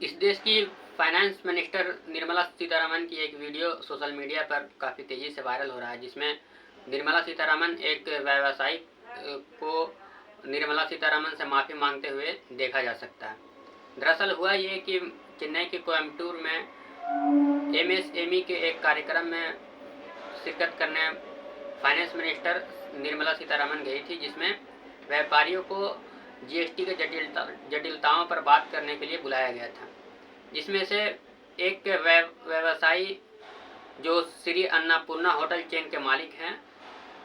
इस देश की फाइनेंस मिनिस्टर निर्मला सीतारमन की एक वीडियो सोशल मीडिया पर काफ़ी तेज़ी से वायरल हो रहा है, जिसमें निर्मला सीतारमन एक व्यवसायी को निर्मला सीतारमन से माफ़ी मांगते हुए देखा जा सकता है। दरअसल हुआ ये कि चेन्नई के कोयम्बटूर में एमएसएमई के एक कार्यक्रम में शिरकत करने फाइनेंस मिनिस्टर निर्मला सीतारमन गई थी, जिसमें व्यापारियों को जीएसटी के जटिलताओं पर बात करने के लिए बुलाया गया था। जिसमें से एक व्यवसायी जो श्री अन्नपूर्णा होटल चेन के मालिक हैं,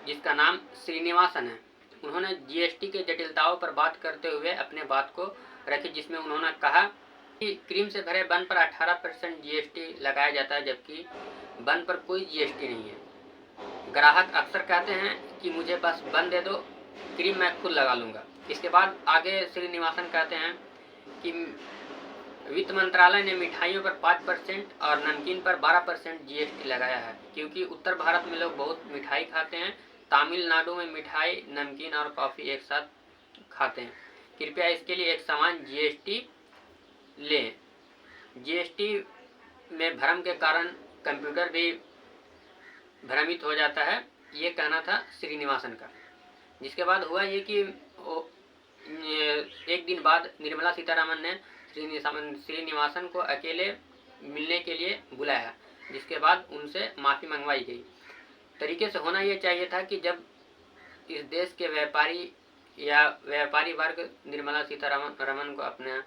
जिसका नाम श्रीनिवासन है, उन्होंने जीएसटी के जटिलताओं पर बात करते हुए अपने बात को रखी, जिसमें उन्होंने कहा कि क्रीम से भरे बन पर 18% जीएसटी लगाया जाता है, जबकि बन पर कोई जीएसटी नहीं है। ग्राहक अक्सर कहते हैं कि मुझे बस बन दे दो, क्रीम मैं खुद लगा लूँगा। इसके बाद आगे श्रीनिवासन कहते हैं कि वित्त मंत्रालय ने मिठाइयों पर 5% और नमकीन पर 12% जीएसटी लगाया है, क्योंकि उत्तर भारत में लोग बहुत मिठाई खाते हैं। तमिलनाडु में मिठाई, नमकीन और कॉफ़ी एक साथ खाते हैं। कृपया इसके लिए एक समान जीएसटी लें। जीएसटी में भ्रम के कारण कंप्यूटर भी भ्रमित हो जाता है, ये कहना था श्रीनिवासन का। जिसके बाद हुआ ये कि एक दिन बाद निर्मला सीतारमन ने श्रीनिवासन को अकेले मिलने के लिए बुलाया, जिसके बाद उनसे माफ़ी मंगवाई गई। तरीके से होना ये चाहिए था कि जब इस देश के व्यापारी वर्ग निर्मला सीतारमन को अपना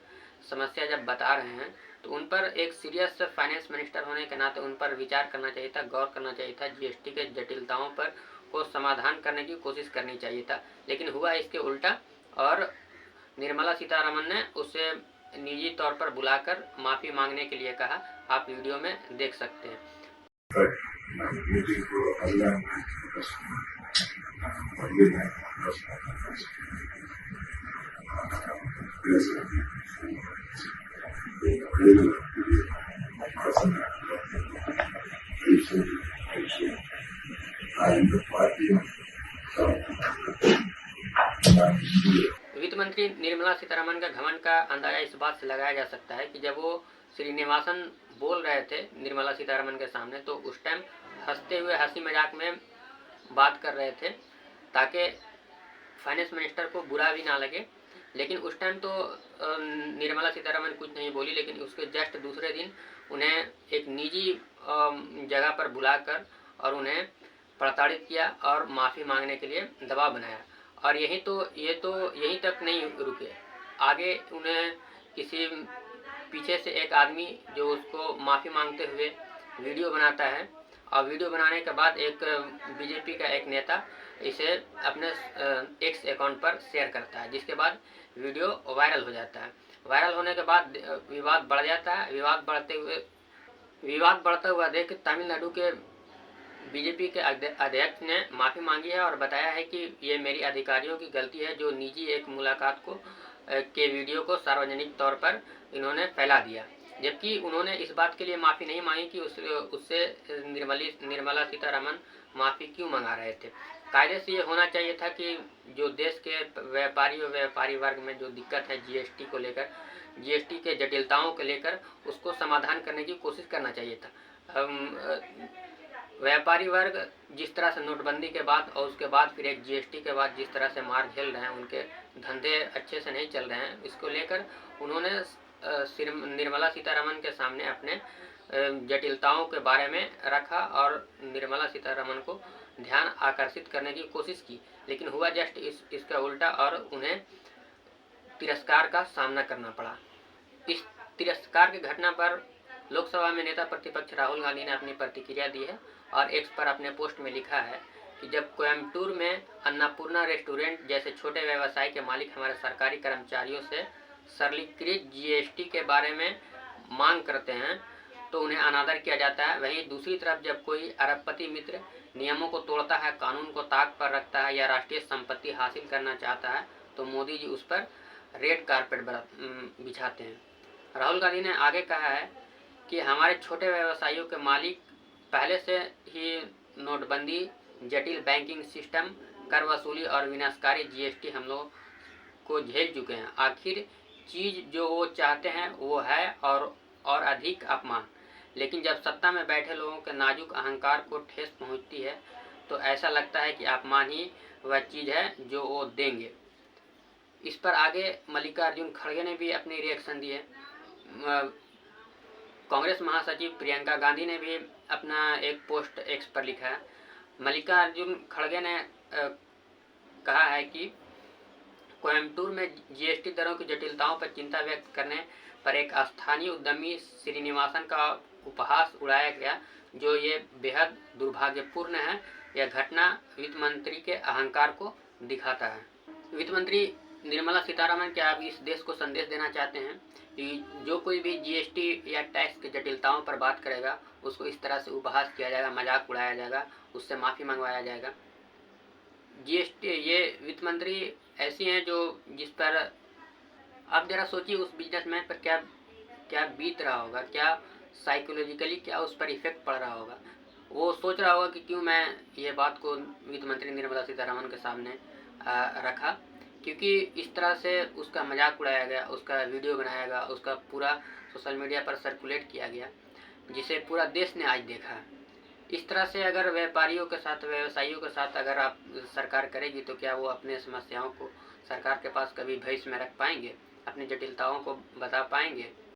समस्या जब बता रहे हैं, तो उन पर एक सीरियस फाइनेंस मिनिस्टर होने के नाते उन पर विचार करना चाहिए था, गौर करना चाहिए था, जीएसटी के जटिलताओं पर को समाधान करने की कोशिश करनी चाहिए था। लेकिन हुआ इसके उल्टा, और निर्मला सीतारमन ने उसे निजी तौर पर बुलाकर माफ़ी मांगने के लिए कहा। आप वीडियो में देख सकते हैं। वित्त मंत्री निर्मला सीतारमन का घमंड का अंदाजा इस बात से लगाया जा सकता है कि जब वो श्रीनिवासन बोल रहे थे निर्मला सीतारमन के सामने, तो उस टाइम हंसते हुए हंसी मजाक में बात कर रहे थे ताकि फाइनेंस मिनिस्टर को बुरा भी ना लगे। लेकिन उस टाइम तो निर्मला सीतारमन कुछ नहीं बोली, लेकिन उसके जस्ट दूसरे दिन उन्हें एक निजी जगह पर बुलाकर और उन्हें प्रताड़ित किया और माफ़ी मांगने के लिए दबाव बनाया। और ये यहीं तक नहीं रुके, आगे उन्हें किसी पीछे से एक आदमी जो उसको माफ़ी मांगते हुए वीडियो बनाता है, और वीडियो बनाने के बाद एक बीजेपी का एक नेता इसे अपने एक्स अकाउंट पर शेयर करता है, जिसके बाद वीडियो वायरल हो जाता है। वायरल होने के बाद विवाद बढ़ जाता है। विवाद बढ़ता हुआ देख तमिलनाडु के बीजेपी के अध्यक्ष ने माफ़ी मांगी है और बताया है कि ये मेरी अधिकारियों की गलती है, जो निजी एक मुलाकात के वीडियो को सार्वजनिक तौर पर इन्होंने फैला दिया। जबकि उन्होंने इस बात के लिए माफ़ी नहीं मांगी कि उससे निर्मला सीतारमन माफ़ी क्यों मंगा रहे थे। कायदे से ये होना चाहिए था कि जो देश के व्यापारी वर्ग में जो दिक्कत है जीएसटी को लेकर, जीएसटी के जटिलताओं को लेकर, उसको समाधान करने की कोशिश करना चाहिए था। व्यापारी वर्ग जिस तरह से नोटबंदी के बाद और उसके बाद फिर एक जीएसटी के बाद जिस तरह से मार झेल रहे हैं, उनके धंधे अच्छे से नहीं चल रहे हैं, इसको लेकर उन्होंने निर्मला सीतारमन के सामने अपने जटिलताओं के बारे में रखा और निर्मला सीतारमन को ध्यान आकर्षित करने की कोशिश की। लेकिन हुआ जस्ट इसका उल्टा, और उन्हें तिरस्कार का सामना करना पड़ा। इस तिरस्कार की घटना पर लोकसभा में नेता प्रतिपक्ष राहुल गांधी ने अपनी प्रतिक्रिया दी है और एक्स पर अपने पोस्ट में लिखा है कि जब कोयम्बटूर में अन्नपूर्णा रेस्टोरेंट जैसे छोटे व्यवसाय के मालिक हमारे सरकारी कर्मचारियों से सरलीकृत जीएसटी के बारे में मांग करते हैं तो उन्हें अनादर किया जाता है। वहीं दूसरी तरफ जब कोई अरबपति मित्र नियमों को तोड़ता है, कानून को ताक पर रखता है या राष्ट्रीय संपत्ति हासिल करना चाहता है, तो मोदी जी उस पर रेड कारपेट बिछाते हैं। राहुल गांधी ने आगे कहा है कि हमारे छोटे व्यवसायियों के मालिक पहले से ही नोटबंदी, जटिल बैंकिंग सिस्टम, कर वसूली और विनाशकारी जीएसटी हम लोग को झेल चुके हैं। आखिर चीज़ जो वो चाहते हैं वो है और अधिक अपमान। लेकिन जब सत्ता में बैठे लोगों के नाजुक अहंकार को ठेस पहुंचती है तो ऐसा लगता है कि अपमान ही वह चीज़ है जो वो देंगे। इस पर आगे मल्लिकार्जुन खड़गे ने भी अपनी रिएक्शन दी है। कांग्रेस महासचिव प्रियंका गांधी ने भी अपना एक पोस्ट एक्स पर लिखा है। मल्लिकार्जुन खड़गे ने कहा है कि कोयम्बटूर में जीएसटी दरों की जटिलताओं पर चिंता व्यक्त करने पर एक स्थानीय उद्यमी श्रीनिवासन का उपहास उड़ाया गया, जो ये बेहद दुर्भाग्यपूर्ण है। यह घटना वित्त मंत्री के अहंकार को दिखाता है। वित्त मंत्री निर्मला सीतारमण क्या अब इस देश को संदेश देना चाहते हैं कि जो कोई भी जीएसटी या टैक्स की जटिलताओं पर बात करेगा उसको इस तरह से उपहास किया जाएगा, मजाक उड़ाया जाएगा, उससे माफ़ी मंगवाया जाएगा। जीएसटी, ये वित्त मंत्री ऐसी हैं जो जिस पर आप जरा सोचिए उस बिजनेसमैन पर क्या क्या बीत रहा होगा, क्या साइकोलॉजिकली क्या उस पर इफेक्ट पड़ रहा होगा। वो सोच रहा होगा कि क्यों मैं ये बात को वित्त मंत्री निर्मला सीतारमण के सामने रखा, क्योंकि इस तरह से उसका मजाक उड़ाया गया, उसका वीडियो बनाया गया, उसका पूरा सोशल मीडिया पर सर्कुलेट किया गया, जिसे पूरा देश ने आज देखा। इस तरह से अगर व्यापारियों के साथ, व्यवसायियों के साथ अगर आप सरकार करेगी तो क्या वो अपने समस्याओं को सरकार के पास कभी भविष्य में रख पाएंगे, अपनी जटिलताओं को बता पाएंगे?